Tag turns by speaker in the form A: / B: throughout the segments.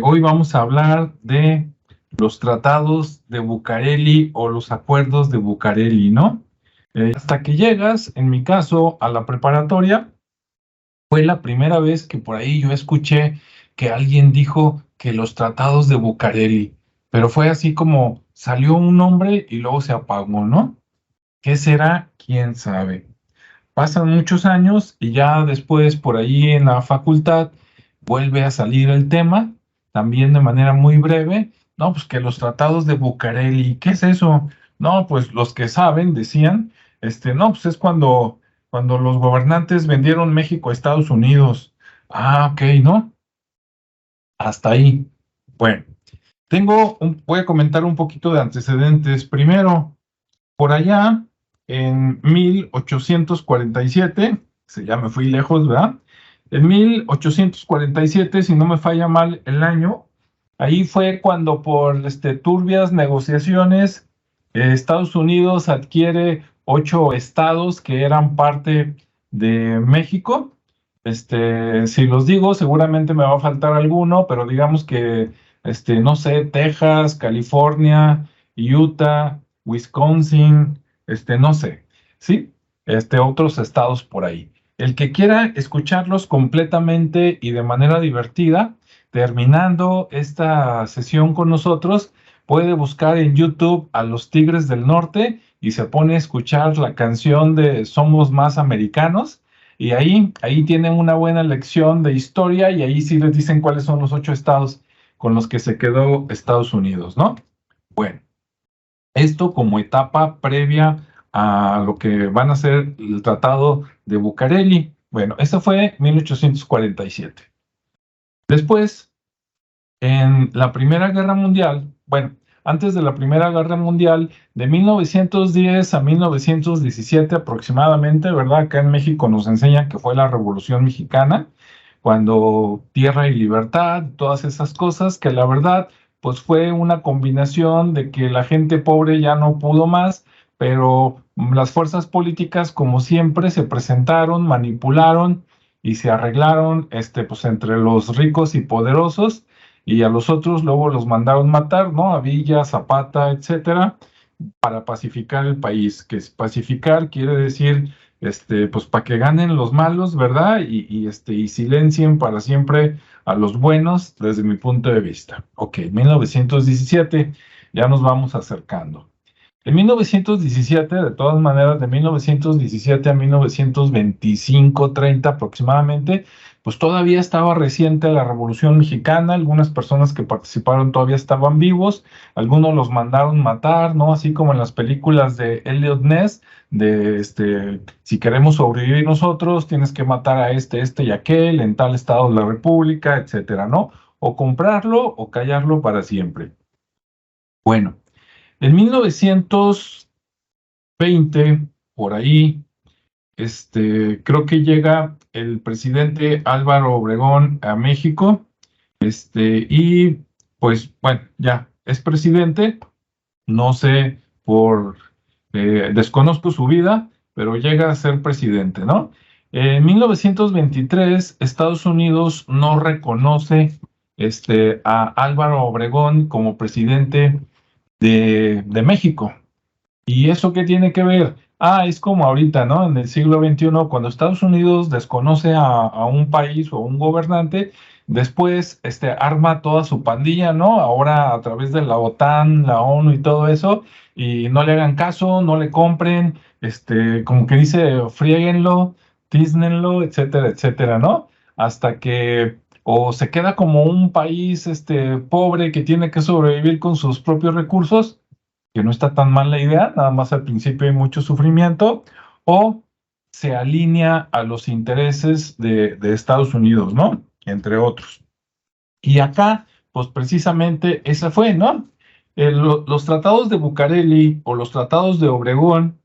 A: Hoy vamos a hablar de los tratados de Bucareli o los acuerdos de Bucareli, ¿no? Hasta que llegas, en mi caso, a la preparatoria, fue la primera vez que por ahí yo escuché que alguien dijo que los tratados de Bucareli, pero fue así como salió un nombre y luego se apagó, ¿no? ¿Qué será? ¿Quién sabe? Pasan muchos años y ya después por ahí en la facultad vuelve a salir el tema, también de manera muy breve. No, pues que los tratados de Bucareli, ¿qué es eso? No, pues los que saben decían, no, pues es cuando los gobernantes vendieron México a Estados Unidos. Ah, ok, ¿no? Hasta ahí. Bueno, voy a comentar un poquito de antecedentes. Primero, por allá, en 1847, ya me fui lejos, ¿verdad? En 1847, si no me falla mal el año, ahí fue cuando por turbias negociaciones, Estados Unidos adquiere 8 estados que eran parte de México. Si los digo, seguramente me va a faltar alguno, pero digamos que, no sé, Texas, California, Utah, Wisconsin, no sé, ¿sí? Otros estados por ahí. El que quiera escucharlos completamente y de manera divertida, terminando esta sesión con nosotros, puede buscar en YouTube a los Tigres del Norte y se pone a escuchar la canción de Somos Más Americanos. Y ahí tienen una buena lección de historia y ahí sí les dicen cuáles son los 8 estados con los que se quedó Estados Unidos, ¿no? Bueno. Esto como etapa previa a lo que van a ser el Tratado de Bucareli. Bueno, eso fue 1847. Después, en la Primera Guerra Mundial, bueno, antes de la Primera Guerra Mundial, de 1910 a 1917 aproximadamente, ¿verdad? Acá en México nos enseñan que fue la Revolución Mexicana, cuando Tierra y Libertad, todas esas cosas, que la verdad, pues fue una combinación de que la gente pobre ya no pudo más, pero las fuerzas políticas, como siempre, se presentaron, manipularon y se arreglaron, pues entre los ricos y poderosos, y a los otros luego los mandaron matar, ¿no? A Villa, Zapata, etcétera, para pacificar el país, que es pacificar quiere decir, pues para que ganen los malos, ¿verdad? Y silencien para siempre a los buenos, desde mi punto de vista. Ok, 1917, ya nos vamos acercando. En 1917, de todas maneras, de 1917 a 1925-30 aproximadamente, pues todavía estaba reciente la Revolución Mexicana, algunas personas que participaron todavía estaban vivos, algunos los mandaron matar, ¿no? Así como en las películas de Elliot Ness, de si queremos sobrevivir nosotros, tienes que matar a este y aquel, en tal estado de la República, etcétera, ¿no? O comprarlo o callarlo para siempre. Bueno. En 1920, por ahí, creo que llega el presidente Álvaro Obregón a México, y pues bueno, ya es presidente, no sé, desconozco su vida, pero llega a ser presidente, ¿no? En 1923, Estados Unidos no reconoce a Álvaro Obregón como presidente de México. ¿Y eso qué tiene que ver? Ah, es como ahorita, ¿no? En el siglo XXI, cuando Estados Unidos desconoce a un país o un gobernante, después arma toda su pandilla, ¿no? Ahora a través de la OTAN, la ONU y todo eso, y no le hagan caso, no le compren, como que dice, friéguenlo, tísnenlo, etcétera, etcétera, ¿no? Hasta que o se queda como un país pobre que tiene que sobrevivir con sus propios recursos, que no está tan mal la idea, nada más al principio hay mucho sufrimiento, o se alinea a los intereses de Estados Unidos, ¿no? Entre otros. Y acá, pues precisamente esa fue, ¿no? Los tratados de Bucareli o los tratados de Obregón,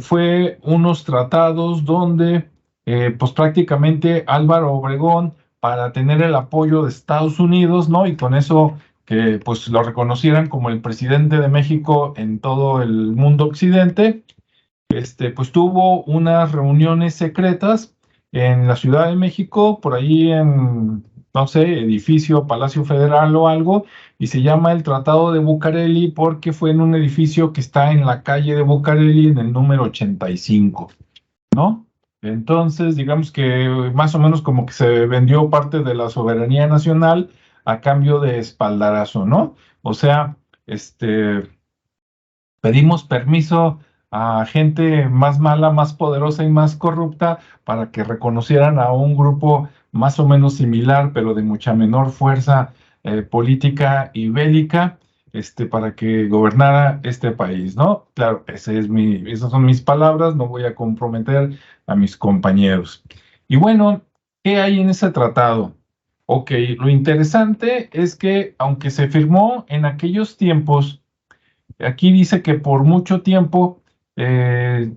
A: fue unos tratados donde, pues prácticamente Álvaro Obregón, para tener el apoyo de Estados Unidos, ¿no? Y con eso que pues lo reconocieran como el presidente de México en todo el mundo occidente, pues tuvo unas reuniones secretas en la Ciudad de México, por ahí no sé, edificio, Palacio Federal o algo, y se llama el Tratado de Bucareli porque fue en un edificio que está en la calle de Bucareli en el número 85, ¿no? Entonces, digamos que más o menos como que se vendió parte de la soberanía nacional a cambio de espaldarazo, ¿no? O sea, pedimos permiso a gente más mala, más poderosa y más corrupta para que reconocieran a un grupo más o menos similar, pero de mucha menor fuerza política y bélica, para que gobernara este país, ¿no? Claro, esas son mis palabras, no voy a comprometer a mis compañeros. Y bueno, ¿qué hay en ese tratado? Ok, lo interesante es que aunque se firmó en aquellos tiempos, aquí dice que por mucho tiempo, eh,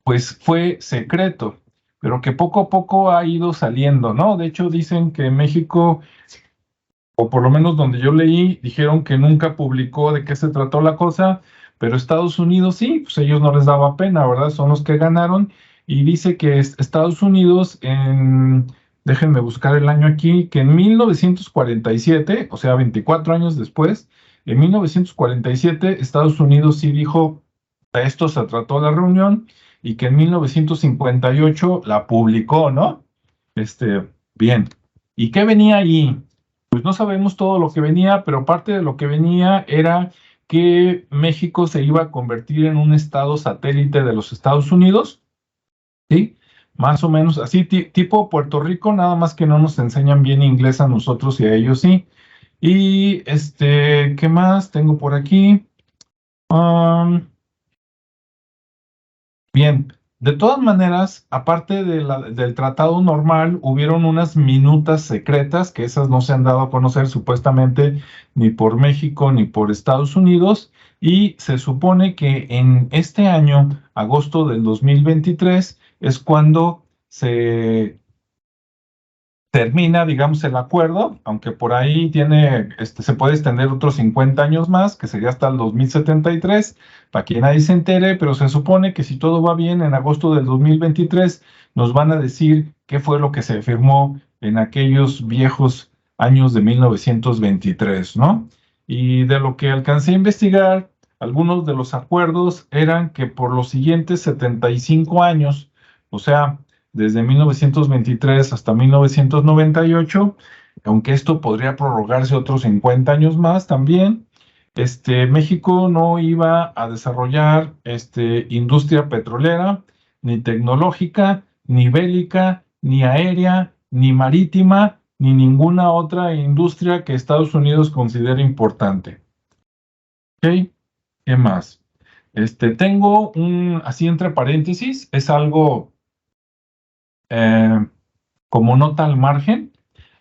A: pues fue secreto, pero que poco a poco ha ido saliendo, ¿no? De hecho, dicen que México, o por lo menos donde yo leí, dijeron que nunca publicó de qué se trató la cosa, pero Estados Unidos sí, pues ellos no les daba pena, ¿verdad? Son los que ganaron. Y dice que Estados Unidos déjenme buscar el año aquí, que en 1947, o sea, 24 años después, en 1947 Estados Unidos sí dijo, de esto se trató la reunión, y que en 1958 la publicó, ¿no? Bien. ¿Y qué venía allí? Pues no sabemos todo lo que venía, pero parte de lo que venía era que México se iba a convertir en un estado satélite de los Estados Unidos, ¿sí? Más o menos así, tipo Puerto Rico, nada más que no nos enseñan bien inglés a nosotros y a ellos sí. Y ¿qué más tengo por aquí? Um, Bien, de todas maneras, aparte del tratado normal, hubieron unas minutas secretas, que esas no se han dado a conocer supuestamente ni por México ni por Estados Unidos, y se supone que en este año, agosto del 2023, es cuando termina, digamos, el acuerdo, aunque por ahí se puede extender otros 50 años más, que sería hasta el 2073, para que nadie se entere, pero se supone que si todo va bien, en agosto del 2023 nos van a decir qué fue lo que se firmó en aquellos viejos años de 1923, ¿no? Y de lo que alcancé a investigar, algunos de los acuerdos eran que por los siguientes 75 años, o sea, desde 1923 hasta 1998, aunque esto podría prorrogarse otros 50 años más también, México no iba a desarrollar industria petrolera, ni tecnológica, ni bélica, ni aérea, ni marítima, ni ninguna otra industria que Estados Unidos considere importante. ¿Ok? ¿Qué más? Tengo así entre paréntesis, es algo eh, como nota al margen.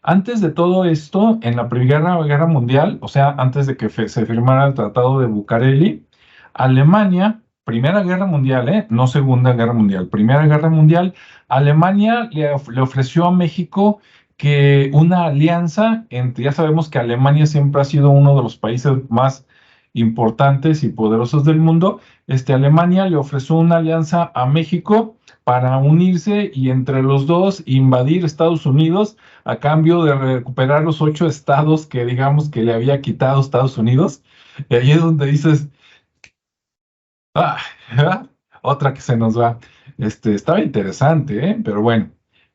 A: Antes de todo esto, en la Primera Guerra Mundial, o sea, antes de que se firmara el Tratado de Bucareli, Alemania, Primera Guerra Mundial, no Segunda Guerra Mundial, Primera Guerra Mundial, Alemania le ofreció a México que una alianza ya sabemos que Alemania siempre ha sido uno de los países más importantes y poderosos del mundo. Alemania le ofreció una alianza a México para unirse y entre los dos invadir Estados Unidos a cambio de recuperar los 8 estados que digamos que le había quitado Estados Unidos. Y ahí es donde dices, ah, otra que se nos va. Estaba interesante, ¿eh? Pero bueno.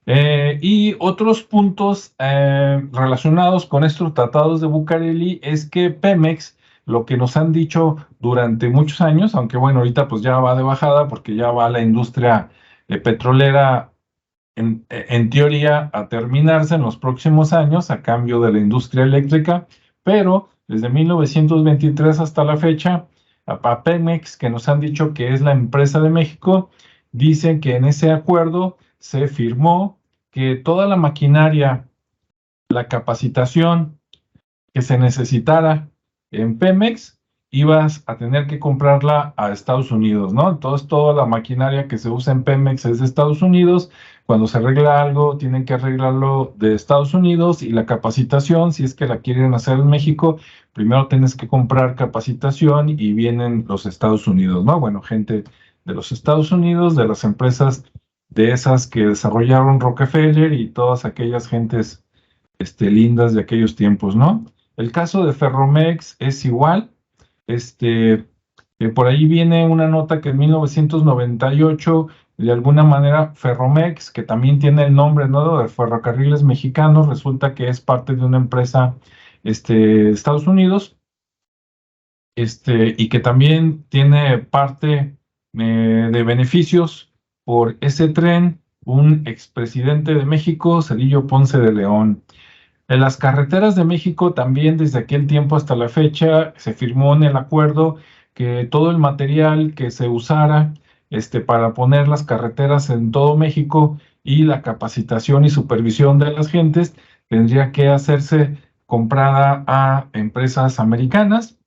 A: Y otros puntos relacionados con estos tratados de Bucareli es que Pemex, lo que nos han dicho durante muchos años, aunque bueno, ahorita pues ya va de bajada porque ya va la industria petrolera en teoría a terminarse en los próximos años a cambio de la industria eléctrica, pero desde 1923 hasta la fecha, a Pemex, que nos han dicho que es la empresa de México, dicen que en ese acuerdo se firmó que toda la maquinaria, la capacitación que se necesitara en Pemex, ibas a tener que comprarla a Estados Unidos, ¿no? Entonces, toda la maquinaria que se usa en Pemex es de Estados Unidos. Cuando se arregla algo, tienen que arreglarlo de Estados Unidos y la capacitación, si es que la quieren hacer en México, primero tienes que comprar capacitación y vienen los Estados Unidos, ¿no? Bueno, gente de los Estados Unidos, de las empresas de esas que desarrollaron Rockefeller y todas aquellas gentes lindas de aquellos tiempos, ¿no? El caso de Ferromex es igual. Este, por ahí viene una nota que en 1998, de alguna manera, Ferromex, que también tiene el nombre, ¿no?, de Ferrocarriles Mexicanos, resulta que es parte de una empresa, de Estados Unidos, y que también tiene parte de beneficios por ese tren, un expresidente de México, Cedillo Ponce de León. En las carreteras de México también desde aquel tiempo hasta la fecha se firmó en el acuerdo que todo el material que se usara, para poner las carreteras en todo México y la capacitación y supervisión de las gentes tendría que hacerse comprada a empresas americanas.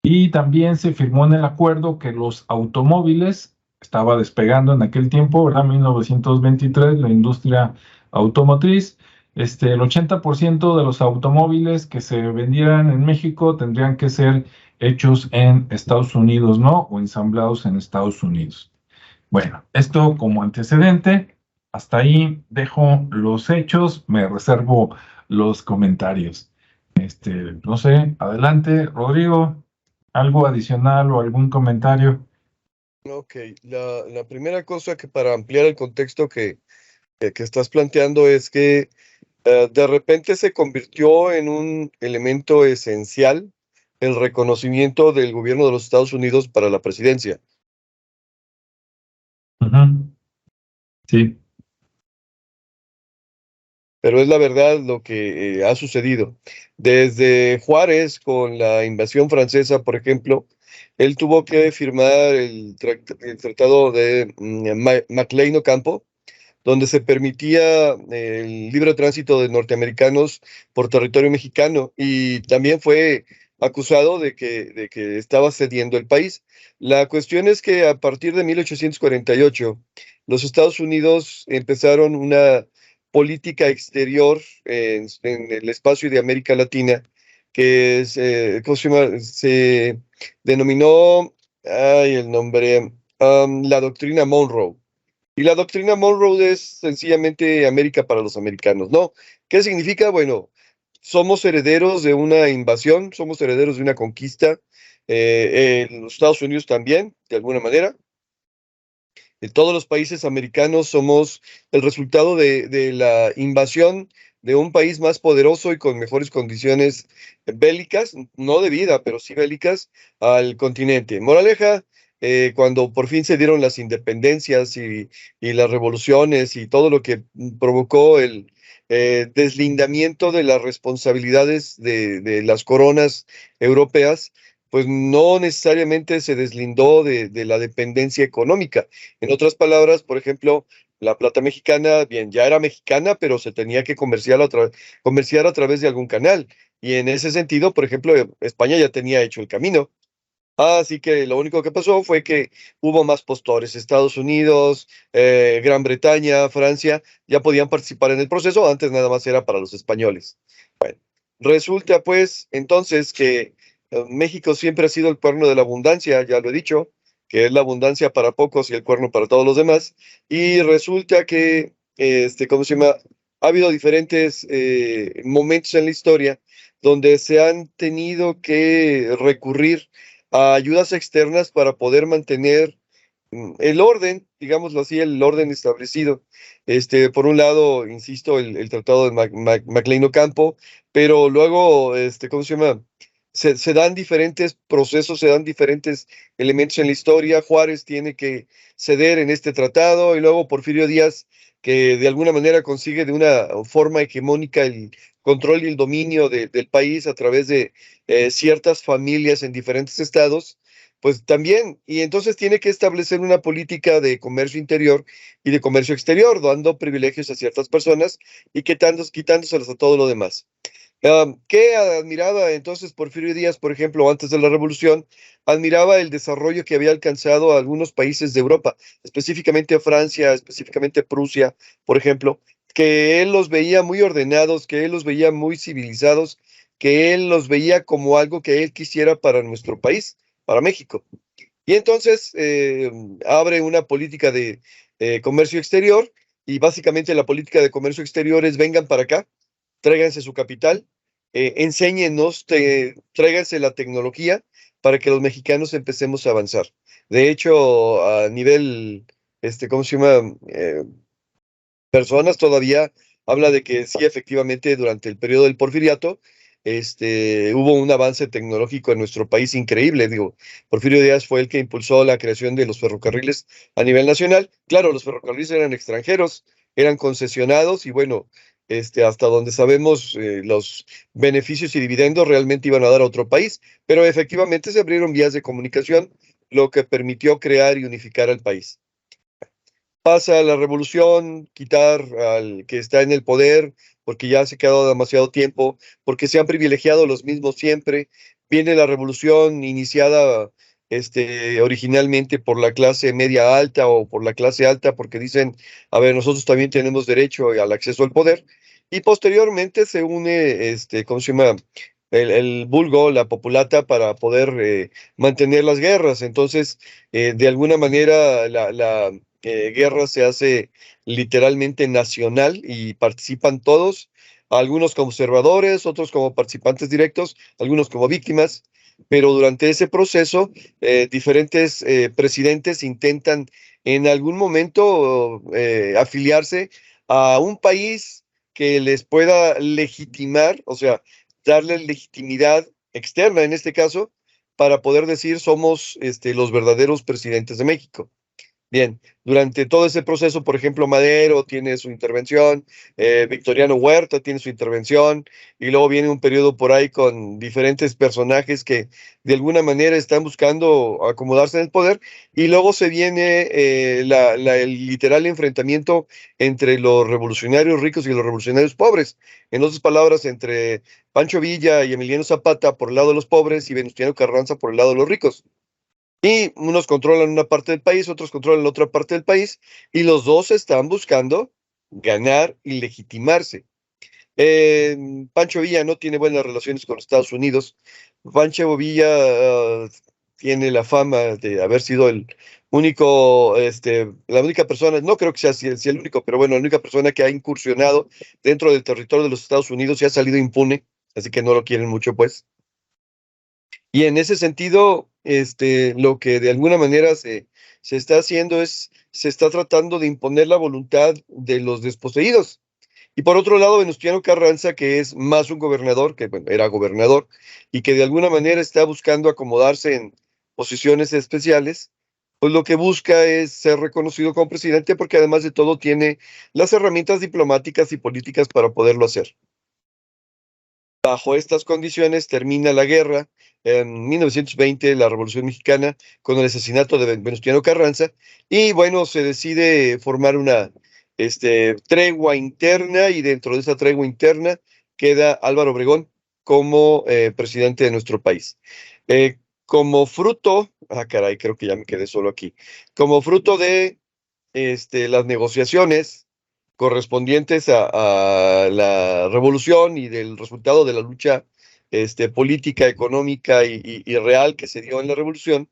A: Y también se firmó en el acuerdo que los automóviles, estaba despegando en aquel tiempo, ¿verdad? 1923, la industria automotriz, el 80% de los automóviles que se vendieran en México tendrían que ser hechos en Estados Unidos, ¿no? O ensamblados en Estados Unidos. Bueno, esto como antecedente, hasta ahí dejo los hechos, me reservo los comentarios. No sé, adelante, Rodrigo, algo adicional o algún comentario.
B: Ok, la primera cosa que para ampliar el contexto que estás planteando es que de repente se convirtió en un elemento esencial el reconocimiento del gobierno de los Estados Unidos para la presidencia.
A: Ujú. Sí.
B: Pero es la verdad lo que ha sucedido. Desde Juárez con la invasión francesa, por ejemplo, él tuvo que firmar el tratado de Maclean Ocampo, donde se permitía el libre tránsito de norteamericanos por territorio mexicano y también fue acusado de que estaba cediendo el país. La cuestión es que a partir de 1848, los Estados Unidos empezaron una política exterior en el espacio de América Latina que ¿cómo se llama? Se denominó, ay, el nombre, la doctrina Monroe. Y la doctrina Monroe es sencillamente América para los americanos, ¿no? ¿Qué significa? Bueno, somos herederos de una invasión, somos herederos de una conquista, en los Estados Unidos también, de alguna manera. En todos los países americanos somos el resultado de la invasión de un país más poderoso y con mejores condiciones bélicas, no de vida, pero sí bélicas, al continente. Moraleja, cuando por fin se dieron las independencias y las revoluciones y todo lo que provocó el deslindamiento de las responsabilidades de las coronas europeas, pues no necesariamente se deslindó de la dependencia económica. En otras palabras, por ejemplo, la plata mexicana, bien, ya era mexicana, pero se tenía que comerciar a través de algún canal. Y en ese sentido, por ejemplo, España ya tenía hecho el camino. Así que lo único que pasó fue que hubo más postores. Estados Unidos, Gran Bretaña, Francia, ya podían participar en el proceso. Antes nada más era para los españoles. Resulta pues entonces que México siempre ha sido el cuerno de la abundancia, ya lo he dicho, que es la abundancia para pocos y el cuerno para todos los demás. Y resulta que, ¿cómo se llama? Ha habido diferentes momentos en la historia donde se han tenido que recurrir a ayudas externas para poder mantener el orden, digámoslo así, el orden establecido. Por un lado, insisto, el tratado de Maclean Ocampo, pero luego, ¿cómo se llama? Se dan diferentes procesos, se dan diferentes elementos en la historia. Juárez tiene que ceder en este tratado y luego Porfirio Díaz, que de alguna manera consigue de una forma hegemónica el control y el dominio del país a través de ciertas familias en diferentes estados, pues también, y entonces tiene que establecer una política de comercio interior y de comercio exterior, dando privilegios a ciertas personas y quitándoselos a todo lo demás. ¿Qué admiraba entonces Porfirio Díaz, por ejemplo, antes de la revolución? Admiraba el desarrollo que había alcanzado algunos países de Europa, específicamente Francia, específicamente Prusia, por ejemplo, que él los veía muy ordenados, que él los veía muy civilizados, que él los veía como algo que él quisiera para nuestro país, para México. Y entonces abre una política de comercio exterior y básicamente la política de comercio exterior es vengan para acá, tráiganse su capital, enséñenos, tráiganse la tecnología para que los mexicanos empecemos a avanzar. De hecho, a nivel, ¿cómo se llama? Personas todavía habla de que sí, efectivamente, durante el periodo del Porfiriato, hubo un avance tecnológico en nuestro país increíble. Digo, Porfirio Díaz fue el que impulsó la creación de los ferrocarriles a nivel nacional. Claro, los ferrocarriles eran extranjeros, eran concesionados y bueno, hasta donde sabemos, los beneficios y dividendos realmente iban a dar a otro país, pero efectivamente se abrieron vías de comunicación, lo que permitió crear y unificar al país. Pasa la revolución, quitar al que está en el poder, porque ya se ha quedado demasiado tiempo, porque se han privilegiado los mismos siempre. Viene la revolución iniciada, originalmente por la clase media alta o por la clase alta, porque dicen, a ver, nosotros también tenemos derecho al acceso al poder. Y posteriormente se une, ¿cómo se llama? El vulgo, la populata, para poder mantener las guerras. Entonces, de alguna manera, la guerra se hace literalmente nacional y participan todos, algunos como observadores, otros como participantes directos, algunos como víctimas, pero durante ese proceso diferentes presidentes intentan en algún momento afiliarse a un país que les pueda legitimar, o sea, darle legitimidad externa en este caso, para poder decir somos los verdaderos presidentes de México. Bien, durante todo ese proceso, por ejemplo, Madero tiene su intervención, Victoriano Huerta tiene su intervención, y luego viene un periodo por ahí con diferentes personajes que de alguna manera están buscando acomodarse en el poder, y luego se viene el literal enfrentamiento entre los revolucionarios ricos y los revolucionarios pobres. En otras palabras, entre Pancho Villa y Emiliano Zapata por el lado de los pobres y Venustiano Carranza por el lado de los ricos. Y unos controlan una parte del país, otros controlan la otra parte del país, y los dos están buscando ganar y legitimarse. Pancho Villa no tiene buenas relaciones con Estados Unidos. Pancho Villa tiene la fama de haber sido el único, la única persona, no creo que sea si el único, pero bueno, la única persona que ha incursionado dentro del territorio de los Estados Unidos y ha salido impune, así que no lo quieren mucho, pues. Y en ese sentido, lo que de alguna manera se está haciendo es, se está tratando de imponer la voluntad de los desposeídos. Y por otro lado, Venustiano Carranza, que es más un gobernador, que bueno, era gobernador, y que de alguna manera está buscando acomodarse en posiciones especiales, pues lo que busca es ser reconocido como presidente, porque además de todo tiene las herramientas diplomáticas y políticas para poderlo hacer. Bajo estas condiciones termina la guerra en 1920, la Revolución Mexicana, con el asesinato de Venustiano Carranza, y bueno, se decide formar una tregua interna, y dentro de esa tregua interna queda Álvaro Obregón como presidente de nuestro país. Como fruto, caray, creo que ya me quedé solo aquí, como fruto de las negociaciones correspondientes a la revolución y del resultado de la lucha política, económica y real que se dio en la revolución,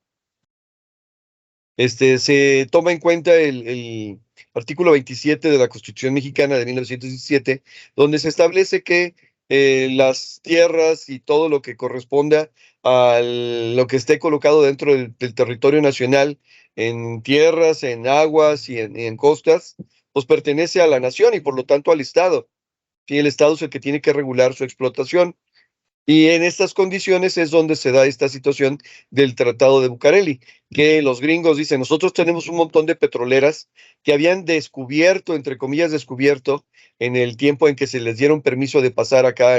B: se toma en cuenta el artículo 27 de la Constitución Mexicana de 1917, donde se establece que las tierras y todo lo que corresponda a lo que esté colocado dentro del territorio nacional, en tierras, en aguas y en costas, pues pertenece a la nación y por lo tanto al Estado. Y el Estado es el que tiene que regular su explotación. Y en estas condiciones es donde se da esta situación del Tratado de Bucareli, que los gringos dicen, nosotros tenemos un montón de petroleras que habían descubierto, entre comillas, descubierto, en el tiempo en que se les dieron permiso de pasar acá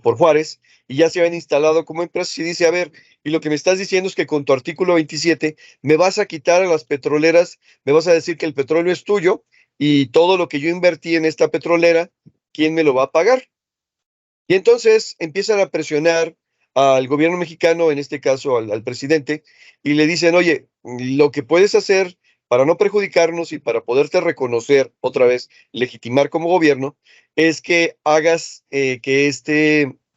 B: por Juárez, y ya se habían instalado como empresas, y dice, a ver, y lo que me estás diciendo es que con tu artículo 27 me vas a quitar a las petroleras, me vas a decir que el petróleo es tuyo, y todo lo que yo invertí en esta petrolera, ¿quién me lo va a pagar? Y entonces empiezan a presionar al gobierno mexicano, en este caso al presidente, y le dicen, oye, lo que puedes hacer para no perjudicarnos y para poderte reconocer otra vez, legitimar como gobierno, es que hagas que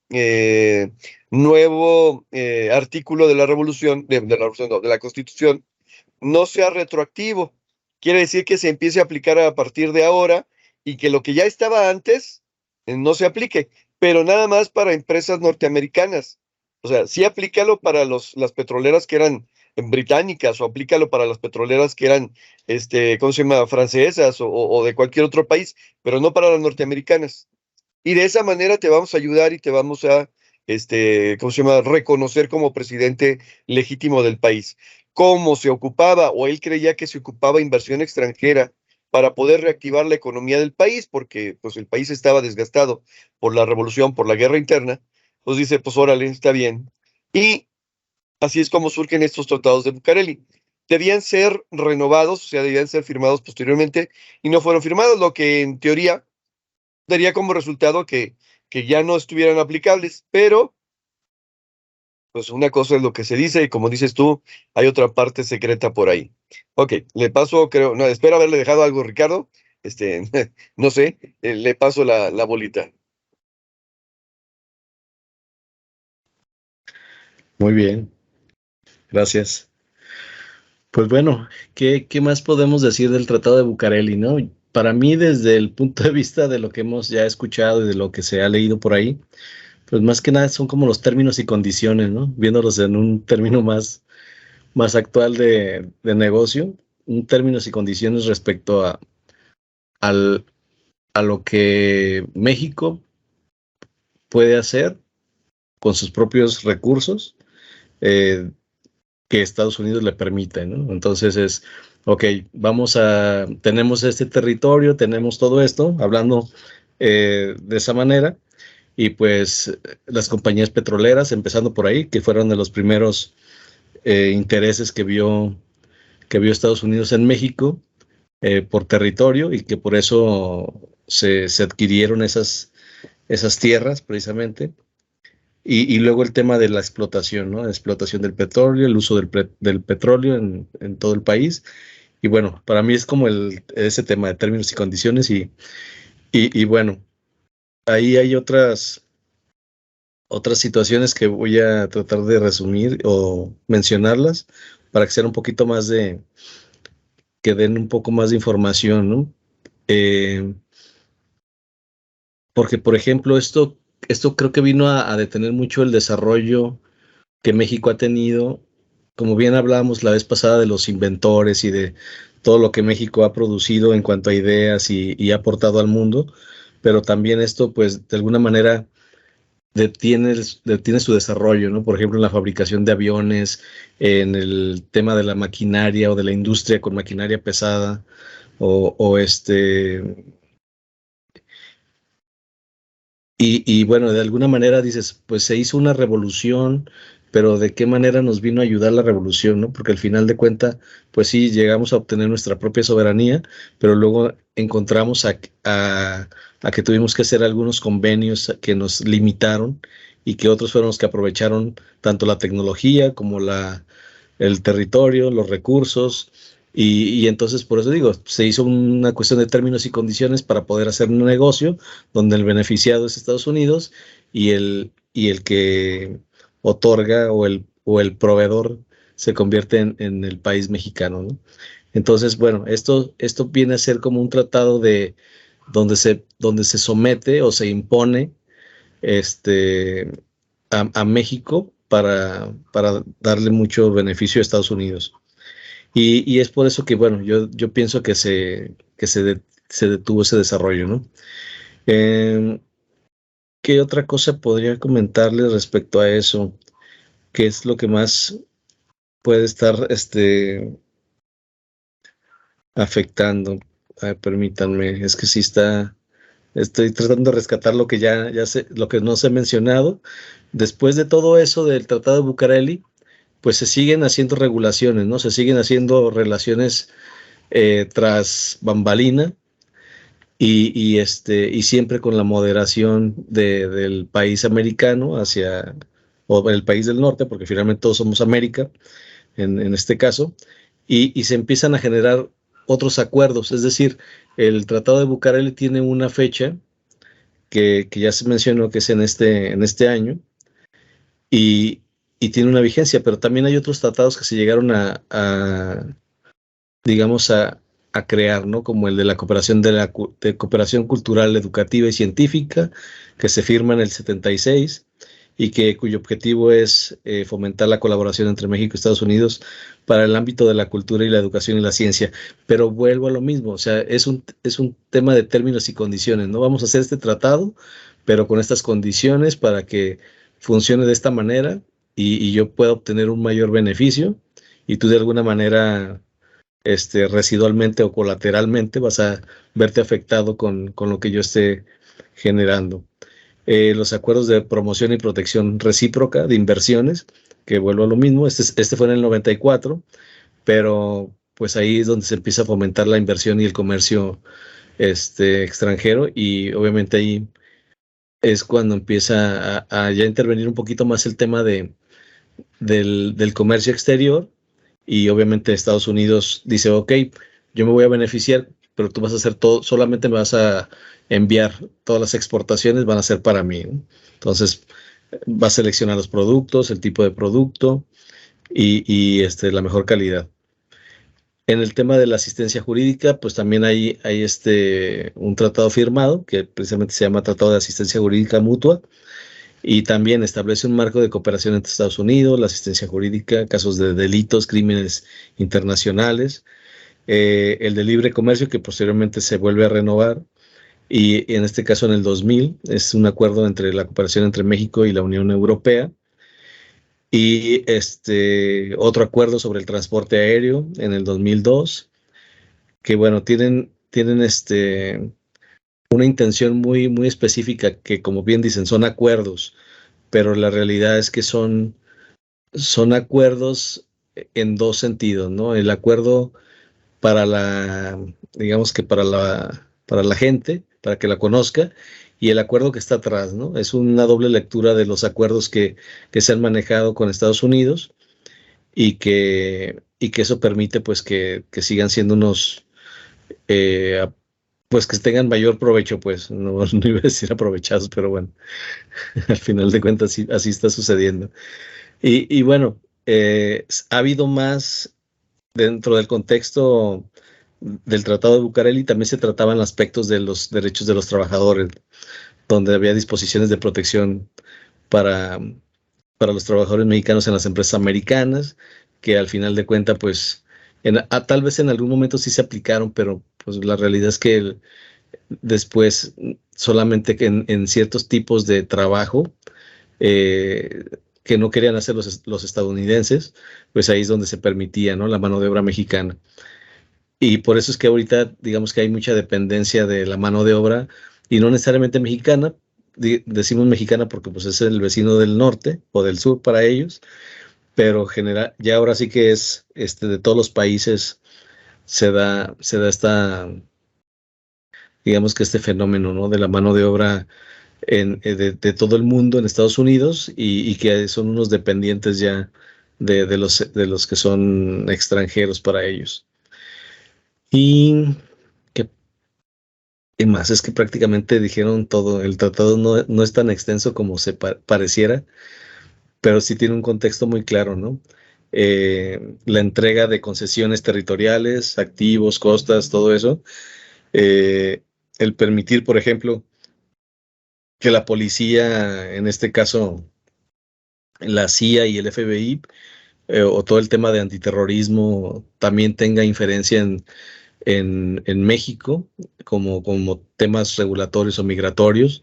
B: eh, nuevo artículo de la revolución, de la revolución, no, de la Constitución, no sea retroactivo. Quiere decir que se empiece a aplicar a partir de ahora y que lo que ya estaba antes no se aplique, pero nada más para empresas norteamericanas. O sea, sí aplícalo para las petroleras que eran británicas, o aplícalo para las petroleras que eran, ¿cómo se llama?, francesas o de cualquier otro país, pero no para las norteamericanas. Y de esa manera te vamos a ayudar y te vamos a, ¿cómo se llama?, reconocer como presidente legítimo del país. Cómo se ocupaba, o él creía que se ocupaba inversión extranjera para poder reactivar la economía del país, porque pues el país estaba desgastado por la revolución, por la guerra interna. Pues dice, pues órale, está bien. Y así es como surgen estos tratados de Bucareli. Debían ser renovados, o sea, debían ser firmados posteriormente, y no fueron firmados, lo que en teoría daría como resultado que ya no estuvieran aplicables, pero pues una cosa es lo que se dice y como dices tú, hay otra parte secreta por ahí. Ok, le paso, creo, no, espero haberle dejado algo, Ricardo. No sé, le paso la bolita.
C: Muy bien, gracias. Pues bueno, ¿qué más podemos decir del Tratado de Bucareli, no? Para mí, desde el punto de vista de lo que hemos ya escuchado y de lo que se ha leído por ahí, pues más que nada son como los términos y condiciones, ¿no? Viéndolos en un término más actual de negocio, un términos y condiciones respecto al- a lo que México puede hacer con sus propios recursos, eh, que Estados Unidos le permite, ¿no? Entonces ok, tenemos este territorio, tenemos todo esto, hablando de esa manera, y pues las compañías petroleras, empezando por ahí, que fueron de los primeros intereses que vio Estados Unidos en México, por territorio, y que por eso se adquirieron esas tierras precisamente. Y luego el tema de la explotación, ¿no? La explotación del petróleo, el uso del petróleo en todo el país. Y bueno, para mí es como ese tema de términos y condiciones. Y bueno, ahí hay otras situaciones que voy a tratar de resumir o mencionarlas para que sea un poquito más que den un poco más de información, ¿no? Eh, Porque, por ejemplo, esto creo que vino a detener mucho el desarrollo que México ha tenido. Como bien hablábamos la vez pasada de los inventores y de todo lo que México ha producido en cuanto a ideas y ha aportado al mundo, pero también esto, pues, de alguna manera detiene su desarrollo, ¿no? Por ejemplo, en la fabricación de aviones, en el tema de la maquinaria o de la industria con maquinaria pesada, o y bueno, de alguna manera dices, pues se hizo una revolución, pero ¿de qué manera nos vino a ayudar la revolución, no? Porque al final de cuentas, pues sí, llegamos a obtener nuestra propia soberanía, pero luego encontramos a que tuvimos que hacer algunos convenios que nos limitaron y que otros fueron los que aprovecharon tanto la tecnología como el territorio, los recursos. Y entonces, por eso digo, se hizo una cuestión de términos y condiciones para poder hacer un negocio donde el beneficiado es Estados Unidos y el que otorga o el proveedor se convierte en el país mexicano, ¿no? Entonces, bueno, esto viene a ser como un tratado donde se somete o se impone este, a México para darle mucho beneficio a Estados Unidos. Y es por eso que, bueno, yo pienso que se detuvo ese desarrollo, ¿no? Eh, ¿Qué otra cosa podría comentarles respecto a eso? ¿Qué es lo que más puede estar afectando? Permítanme, es que sí estoy tratando de rescatar lo que ya sé, lo que no se ha mencionado. Después de todo eso del Tratado de Bucareli, pues se siguen haciendo regulaciones, ¿no? Se siguen haciendo relaciones tras bambalina y siempre con la moderación del país americano o el país del norte, porque finalmente todos somos América en este caso, y se empiezan a generar otros acuerdos, es decir, el Tratado de Bucareli tiene una fecha que ya se mencionó que es en este año, y, y tiene una vigencia, pero también hay otros tratados que se llegaron digamos, a crear, ¿no? Como el de la cooperación de cooperación cultural, educativa y científica, que se firma en el 76 y cuyo objetivo es fomentar la colaboración entre México y Estados Unidos para el ámbito de la cultura y la educación y la ciencia. Pero vuelvo a lo mismo, o sea, es un tema de términos y condiciones, ¿no? Vamos a hacer este tratado, pero con estas condiciones para que funcione de esta manera y yo pueda obtener un mayor beneficio y tú de alguna manera residualmente o colateralmente vas a verte afectado con lo que yo esté generando. Los acuerdos de promoción y protección recíproca de inversiones, que vuelvo a lo mismo, este fue en el 94, pero pues ahí es donde se empieza a fomentar la inversión y el comercio extranjero, y obviamente ahí es cuando empieza a ya intervenir un poquito más el tema del comercio exterior, y obviamente Estados Unidos dice, ok, yo me voy a beneficiar, pero tú vas a hacer todo, solamente me vas a enviar, todas las exportaciones van a ser para mí, ¿no? Entonces va a seleccionar los productos, el tipo de producto y la mejor calidad. En el tema de la asistencia jurídica, pues también hay un tratado firmado que precisamente se llama Tratado de Asistencia Jurídica Mutua, y también establece un marco de cooperación entre Estados Unidos, la asistencia jurídica, casos de delitos, crímenes internacionales, el de libre comercio, que posteriormente se vuelve a renovar, y en este caso en el 2000 es un acuerdo entre la cooperación entre México y la Unión Europea, y otro acuerdo sobre el transporte aéreo en el 2002, que bueno, tienen una intención muy, muy específica, que como bien dicen, son acuerdos, pero la realidad es que son acuerdos en dos sentidos, ¿no? El acuerdo digamos que para la gente, para que la conozca, y el acuerdo que está atrás, ¿no? Es una doble lectura de los acuerdos que se han manejado con Estados Unidos, y que eso permite pues que sigan siendo unos pues que tengan mayor provecho, pues no iba a decir aprovechados, pero bueno, al final de cuentas así está sucediendo. Y bueno, ha habido más dentro del contexto del Tratado de Bucareli. También se trataban aspectos de los derechos de los trabajadores, donde había disposiciones de protección para los trabajadores mexicanos en las empresas americanas, que al final de cuentas, pues, tal vez en algún momento sí se aplicaron, pero pues la realidad es que después solamente que en ciertos tipos de trabajo que no querían hacer los estadounidenses, pues ahí es donde se permitía, ¿no?, la mano de obra mexicana. Y por eso es que ahorita, digamos que hay mucha dependencia de la mano de obra, y no necesariamente mexicana. Decimos mexicana porque pues es el vecino del norte o del sur para ellos, pero ya ahora sí que es de todos los países se da esta, digamos que este fenómeno, ¿no?, de la mano de obra de todo el mundo en Estados Unidos, y que son unos dependientes ya de los que son extranjeros para ellos. Y ¿qué más? Es que prácticamente dijeron todo. El tratado no es tan extenso como se pareciera, pero sí tiene un contexto muy claro, ¿no? La entrega de concesiones territoriales, activos, costas, todo eso. El permitir, por ejemplo, que la policía, en este caso la CIA y el FBI, o todo el tema de antiterrorismo, también tenga injerencia en México como temas regulatorios o migratorios.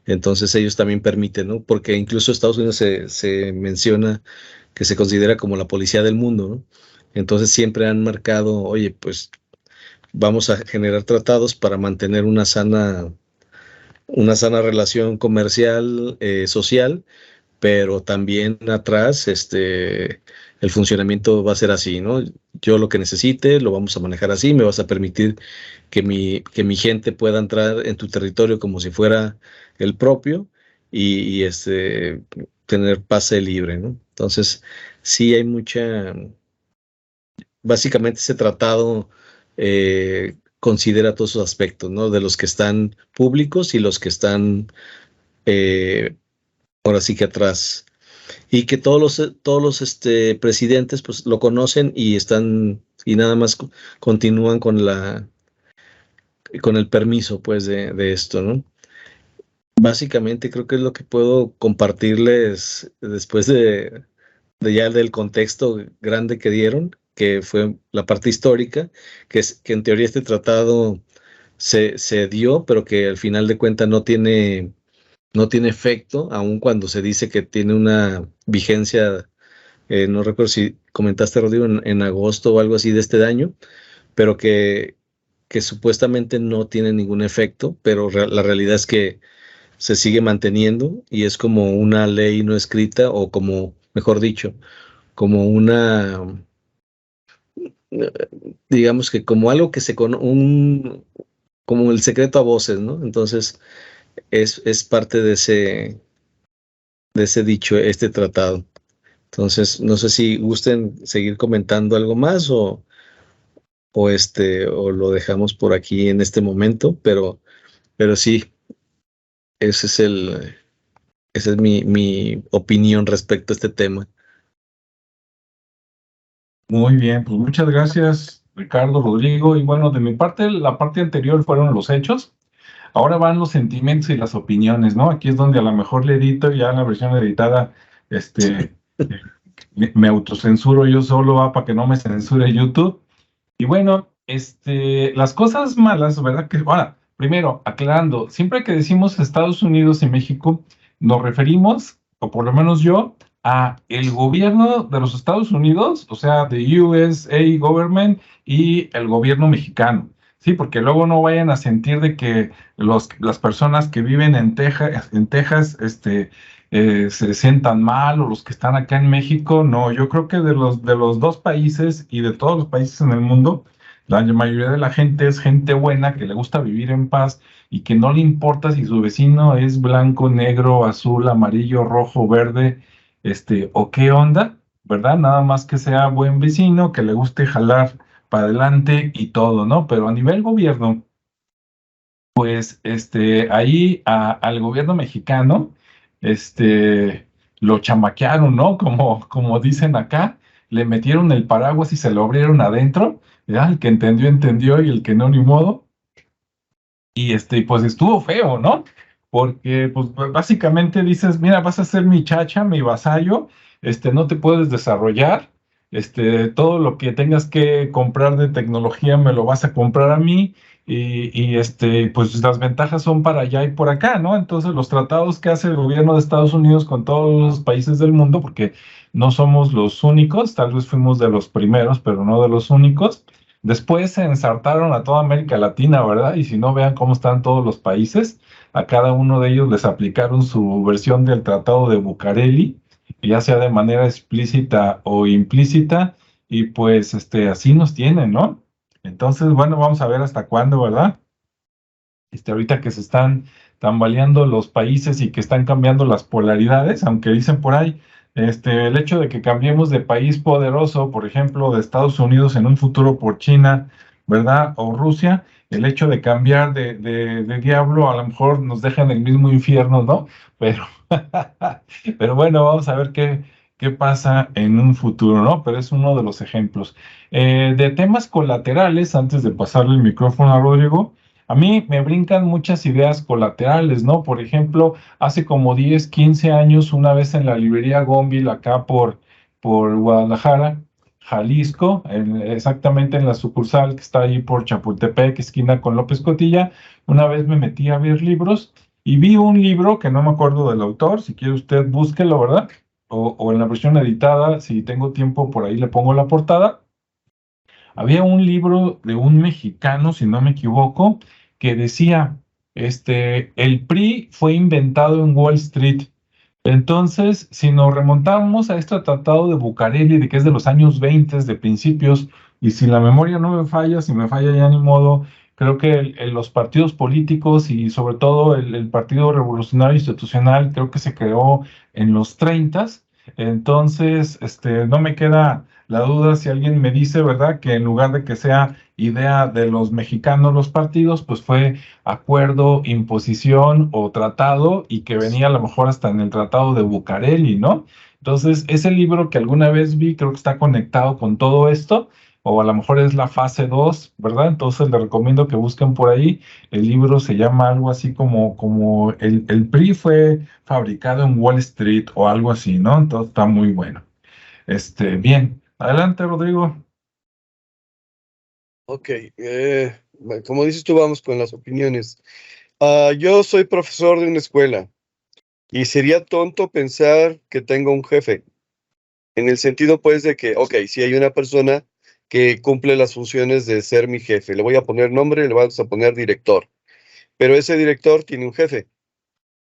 C: Entonces ellos también permiten, ¿no? Porque incluso Estados Unidos se menciona que se considera como la policía del mundo, ¿no? Entonces siempre han marcado, oye, pues vamos a generar tratados para mantener una sana relación comercial, social, pero también atrás, el funcionamiento va a ser así, ¿no? Yo lo que necesite lo vamos a manejar así, me vas a permitir que mi gente pueda entrar en tu territorio como si fuera el propio, y tener pase libre, ¿no? Entonces, sí hay básicamente ese tratado considera todos esos aspectos, ¿no? De los que están públicos y los que están ahora sí que atrás. Y que todos los presidentes pues lo conocen y están y nada más continúan con el permiso pues de esto, ¿no? Básicamente creo que es lo que puedo compartirles después de ya del contexto grande que dieron, que fue la parte histórica, que en teoría este tratado se dio, pero que al final de cuentas no tiene efecto, aun cuando se dice que tiene una vigencia, no recuerdo si comentaste, Rodrigo, en agosto o algo así de este año, pero que supuestamente no tiene ningún efecto, pero la realidad es que se sigue manteniendo y es como una ley no escrita o como, mejor dicho, como digamos que como algo que como el secreto a voces, ¿no? Entonces es parte de ese dicho, este tratado. Entonces, no sé si gusten seguir comentando algo más o lo dejamos por aquí en este momento, pero sí, ese es esa es mi opinión respecto a este tema.
A: Muy bien, pues muchas gracias, Ricardo, Rodrigo. Y bueno, de mi parte, la parte anterior fueron los hechos. Ahora van los sentimientos y las opiniones, ¿no? Aquí es donde a lo mejor le edito, ya en la versión editada, me autocensuro yo solo, para que no me censure YouTube. Y bueno, las cosas malas, ¿verdad? Que, bueno, primero, aclarando, siempre que decimos Estados Unidos y México, nos referimos, o por lo menos yo, a el gobierno de los Estados Unidos, o sea, the USA government y el gobierno mexicano. Sí, porque luego no vayan a sentir de que las personas que viven en Texas, se sientan mal, o los que están acá en México. No, yo creo que de los dos países y de todos los países en el mundo, la mayoría de la gente es gente buena, que le gusta vivir en paz y que no le importa si su vecino es blanco, negro, azul, amarillo, rojo, verde, o qué onda, ¿verdad? Nada más que sea buen vecino, que le guste jalar para adelante y todo, ¿no? Pero a nivel gobierno, pues ahí al gobierno mexicano, lo chamaquearon, ¿no? Como dicen acá, le metieron el paraguas y se lo abrieron adentro, ¿ya? El que entendió, entendió, y el que no, ni modo. Y pues estuvo feo, ¿no? Porque pues básicamente dices, mira, vas a ser mi chacha, mi vasallo, no te puedes desarrollar, todo lo que tengas que comprar de tecnología me lo vas a comprar a mí, y pues las ventajas son para allá y por acá, ¿no? Entonces los tratados que hace el gobierno de Estados Unidos con todos los países del mundo, porque no somos los únicos, tal vez fuimos de los primeros, pero no de los únicos. Después se ensartaron a toda América Latina, ¿verdad? Y si no, vean cómo están todos los países. A cada uno de ellos les aplicaron su versión del Tratado de Bucareli, ya sea de manera explícita o implícita, y pues así nos tienen, ¿no? Entonces, bueno, vamos a ver hasta cuándo, ¿verdad? Ahorita que se están tambaleando los países y que están cambiando las polaridades, aunque dicen por ahí, el hecho de que cambiemos de país poderoso, por ejemplo, de Estados Unidos en un futuro por China, ¿verdad? O Rusia, el hecho de cambiar de diablo a lo mejor nos deja en el mismo infierno, ¿no? Pero, pero bueno, vamos a ver qué pasa en un futuro, ¿no? Pero es uno de los ejemplos. De temas colaterales, antes de pasarle el micrófono a Rodrigo, a mí me brincan muchas ideas colaterales, ¿no? Por ejemplo, hace como 10, 15 años, una vez en la librería Gonville, acá por Guadalajara, Jalisco, exactamente en la sucursal que está ahí por Chapultepec, esquina con López Cotilla, una vez me metí a ver libros y vi un libro que no me acuerdo del autor. Si quiere usted, búsquelo, ¿verdad? O en la versión editada, si tengo tiempo, por ahí le pongo la portada. Había un libro de un mexicano, si no me equivoco, que decía, el PRI fue inventado en Wall Street. Entonces, si nos remontamos a este tratado de Bucareli, de que es de los años 20, de principios, y si la memoria no me falla, si me falla ya ni modo, creo que los partidos políticos y sobre todo el Partido Revolucionario Institucional, creo que se creó en los 30. Entonces, no me queda la duda si alguien me dice, ¿verdad?, que en lugar de que sea idea de los mexicanos, los partidos, pues fue acuerdo, imposición o tratado, y que venía a lo mejor hasta en el tratado de Bucareli, ¿no? Entonces, ese libro que alguna vez vi, creo que está conectado con todo esto, o a lo mejor es la fase 2, ¿verdad? Entonces, les recomiendo que busquen por ahí. El libro se llama algo así como el PRI fue fabricado en Wall Street o algo así, ¿no? Entonces, está muy bueno. Bien. Adelante, Rodrigo.
B: Ok, como dices tú, vamos con las opiniones. Yo soy profesor de una escuela y sería tonto pensar que tengo un jefe, en el sentido pues de que, ok, si hay una persona que cumple las funciones de ser mi jefe, le voy a poner nombre, le vamos a poner director, pero ese director tiene un jefe.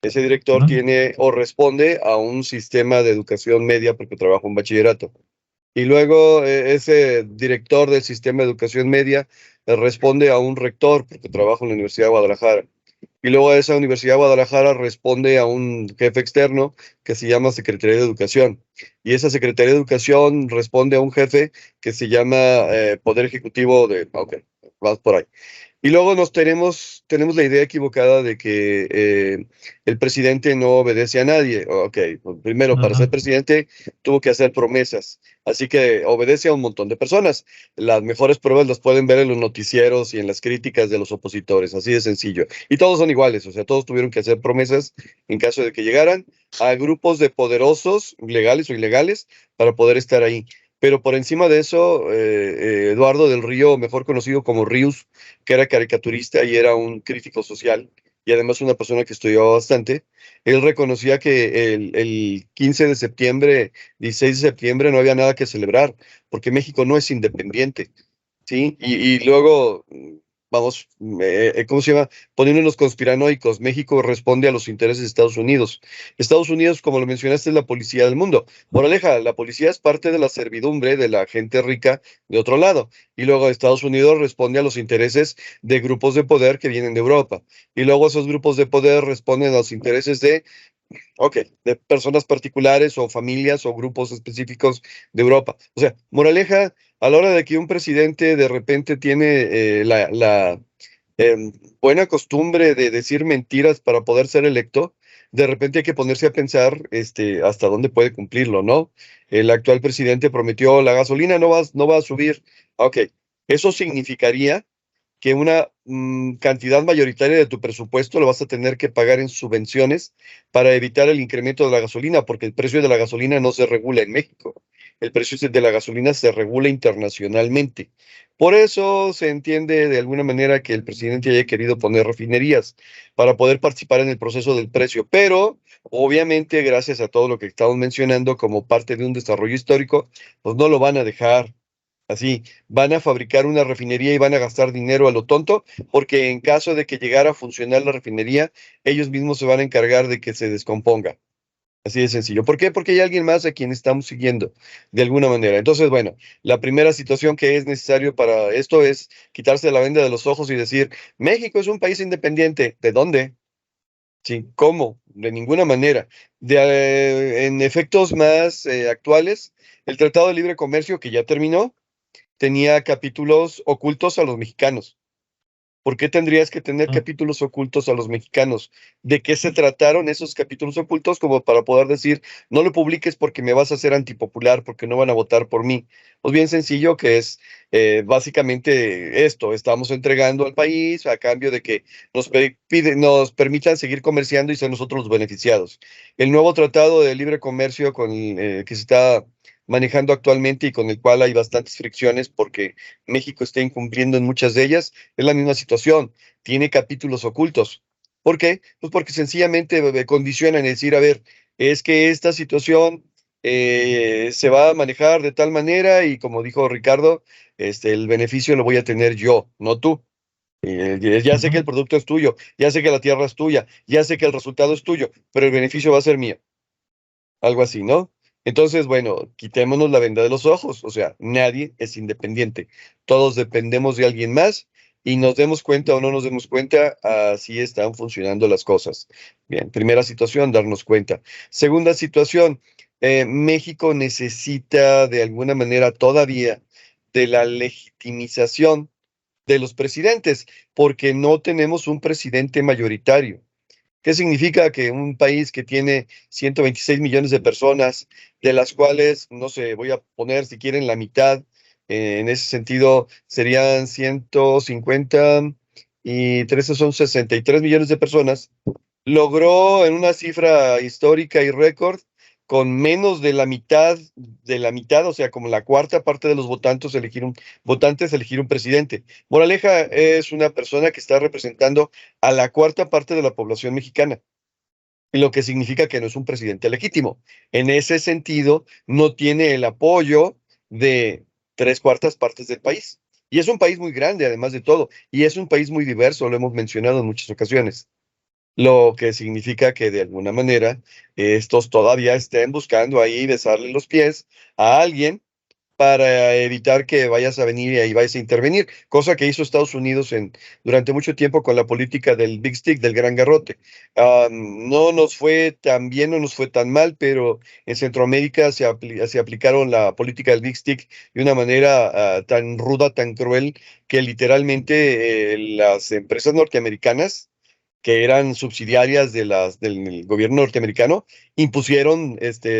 B: Ese director
A: Ujú.
B: tiene o responde a un sistema de educación media porque trabaja en bachillerato. Y luego ese director del sistema de educación media responde a un rector porque trabaja en la Universidad de Guadalajara. Y luego esa Universidad de Guadalajara responde a un jefe externo que se llama Secretaría de Educación. Y esa Secretaría de Educación responde a un jefe que se llama Poder Ejecutivo de... Ok, vamos por ahí. Y luego tenemos la idea equivocada de que el presidente no obedece a nadie. Ok, pues primero, para ser
A: Ujú.
B: presidente tuvo que hacer promesas, así que obedece a un montón de personas. Las mejores pruebas las pueden ver en los noticieros y en las críticas de los opositores, así de sencillo. Y todos son iguales, o sea, todos tuvieron que hacer promesas en caso de que llegaran a grupos de poderosos, legales o ilegales, para poder estar ahí. Pero por encima de eso, Eduardo del Río, mejor conocido como Ríos, que era caricaturista y era un crítico social y además una persona que estudiaba bastante, él reconocía que el 15 de septiembre, 16 de septiembre no había nada que celebrar, porque México no es independiente, ¿sí? Y luego, vamos, ¿cómo se llama? Poniéndonos conspiranoicos, México responde a los intereses de Estados Unidos. Estados Unidos, como lo mencionaste, es la policía del mundo. Moraleja, la policía es parte de la servidumbre de la gente rica de otro lado. Y luego Estados Unidos responde a los intereses de grupos de poder que vienen de Europa. Y luego esos grupos de poder responden a los intereses de ok, de personas particulares o familias o grupos específicos de Europa. O sea, moraleja, a la hora de que un presidente de repente tiene la buena costumbre de decir mentiras para poder ser electo, de repente hay que ponerse a pensar hasta dónde puede cumplirlo, ¿no? El actual presidente prometió la gasolina no va a subir. Ok, eso significaría que una cantidad mayoritaria de tu presupuesto lo vas a tener que pagar en subvenciones para evitar el incremento de la gasolina, porque el precio de la gasolina no se regula en México. El precio de la gasolina se regula internacionalmente. Por eso se entiende de alguna manera que el presidente haya querido poner refinerías para poder participar en el proceso del precio, pero obviamente gracias a todo lo que estamos mencionando como parte de un desarrollo histórico, pues no lo van a dejar. Así, van a fabricar una refinería y van a gastar dinero a lo tonto, porque en caso de que llegara a funcionar la refinería, ellos mismos se van a encargar de que se descomponga. Así de sencillo. ¿Por qué? Porque hay alguien más a quien estamos siguiendo de alguna manera. Entonces, bueno, la primera situación que es necesario para esto es quitarse la venda de los ojos y decir, México es un país independiente. ¿De dónde? Sí, ¿cómo? De ninguna manera. En efectos más actuales, el Tratado de Libre Comercio que ya terminó tenía capítulos ocultos a los mexicanos. ¿Por qué tendrías que tener capítulos ocultos a los mexicanos? ¿De qué se trataron esos capítulos ocultos como para poder decir, no lo publiques porque me vas a hacer antipopular, porque no van a votar por mí? Pues bien sencillo que es básicamente esto, estamos entregando al país a cambio de que nos permitan seguir comerciando y ser nosotros los beneficiados. El nuevo tratado de libre comercio que se está manejando actualmente y con el cual hay bastantes fricciones porque México está incumpliendo en muchas de ellas, es la misma situación, tiene capítulos ocultos. ¿Por qué? Pues porque sencillamente condicionan, es decir, a ver, es que esta situación se va a manejar de tal manera y como dijo Ricardo, el beneficio lo voy a tener yo, no tú. Ya sé que el
A: Ujú.
B: producto es tuyo, ya sé que la tierra es tuya, ya sé que el resultado es tuyo, pero el beneficio va a ser mío. Algo así, ¿no? Entonces, bueno, quitémonos la venda de los ojos, o sea, nadie es independiente, todos dependemos de alguien más y nos demos cuenta o no nos demos cuenta, así están funcionando las cosas. Bien, primera situación, darnos cuenta. Segunda situación, México necesita de alguna manera todavía de la legitimización. de los presidentes, porque no tenemos un presidente mayoritario. ¿Qué significa? Que un país que tiene 126 millones de personas, de las cuales, no sé, voy a poner si quieren la mitad, en ese sentido serían 150 y 13 son 63 millones de personas, logró en una cifra histórica y récord con menos de la mitad, o sea, como la cuarta parte de los votantes elegir un presidente. Moraleja, es una persona que está representando a la cuarta parte de la población mexicana, lo que significa que no es un presidente legítimo. En ese sentido, no tiene el apoyo de tres cuartas partes del país. Y es un país muy grande, además de todo, y es un país muy diverso, lo hemos mencionado en muchas ocasiones, lo que significa que de alguna manera estos todavía estén buscando ahí besarle los pies a alguien para evitar que vayas a venir y ahí vayas a intervenir, cosa que hizo Estados Unidos durante mucho tiempo con la política del Big Stick, del Gran Garrote. No nos fue tan bien, no nos fue tan mal, pero en Centroamérica se aplicaron la política del Big Stick de una manera tan ruda, tan cruel, que literalmente las empresas norteamericanas que eran subsidiarias del gobierno norteamericano, impusieron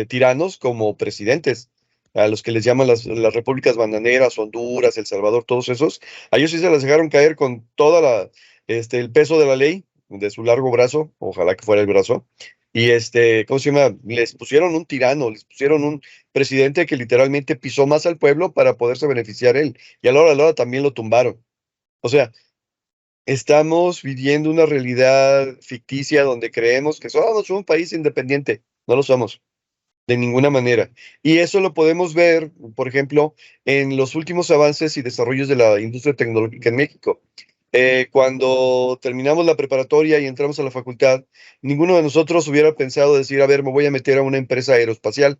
B: tiranos como presidentes, a los que les llaman las repúblicas bananeras, Honduras, El Salvador, todos esos. A ellos sí se las dejaron caer con el peso de la ley, de su largo brazo, ojalá que fuera el brazo. Y ¿cómo se llama? Les pusieron un tirano, les pusieron un presidente que literalmente pisó más al pueblo para poderse beneficiar él. Y a la hora también lo tumbaron. O sea, estamos viviendo una realidad ficticia donde creemos que somos un país independiente. No lo somos, de ninguna manera. Y eso lo podemos ver, por ejemplo, en los últimos avances y desarrollos de la industria tecnológica en México. Cuando terminamos la preparatoria y entramos a la facultad, ninguno de nosotros hubiera pensado decir, a ver, me voy a meter a una empresa aeroespacial.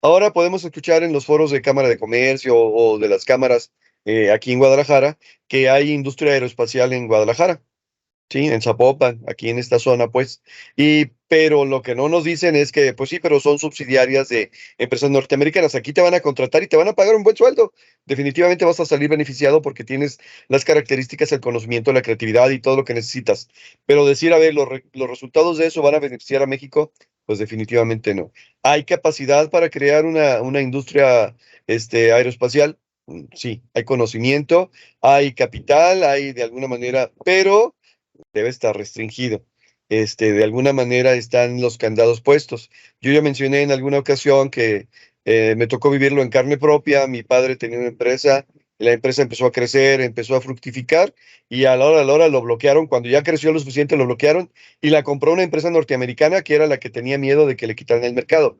B: Ahora podemos escuchar en los foros de Cámara de Comercio o de las cámaras aquí en Guadalajara que hay industria aeroespacial en Guadalajara, sí, en Zapopan, aquí en esta zona, pues. Pero lo que no nos dicen es que, pues sí, pero son subsidiarias de empresas norteamericanas. Aquí te van a contratar y te van a pagar un buen sueldo. Definitivamente vas a salir beneficiado porque tienes las características, el conocimiento, la creatividad y todo lo que necesitas. Pero decir, a ver, los resultados de eso van a beneficiar a México, pues definitivamente no. ¿Hay capacidad para crear una industria aeroespacial? Sí, hay conocimiento, hay capital, hay de alguna manera, pero debe estar restringido. De alguna manera están los candados puestos. Yo ya mencioné en alguna ocasión que me tocó vivirlo en carne propia. Mi padre tenía una empresa, la empresa empezó a crecer, empezó a fructificar y a la hora lo bloquearon. Cuando ya creció lo suficiente, lo bloquearon y la compró una empresa norteamericana que era la que tenía miedo de que le quitaran el mercado.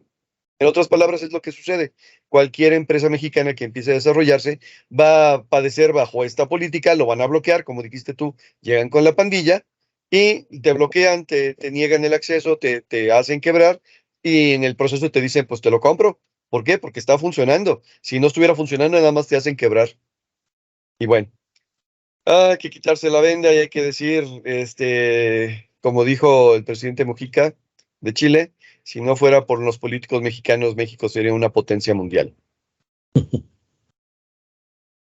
B: En otras palabras, es lo que sucede. Cualquier empresa mexicana que empiece a desarrollarse va a padecer bajo esta política, lo van a bloquear, como dijiste tú, llegan con la pandilla y te bloquean, te niegan el acceso, te hacen quebrar y en el proceso te dicen, pues te lo compro. ¿Por qué? Porque está funcionando. Si no estuviera funcionando, nada más te hacen quebrar. Y bueno, hay que quitarse la venda y hay que decir, como dijo el presidente Mujica de Chile, si no fuera por los políticos mexicanos, México sería una potencia mundial.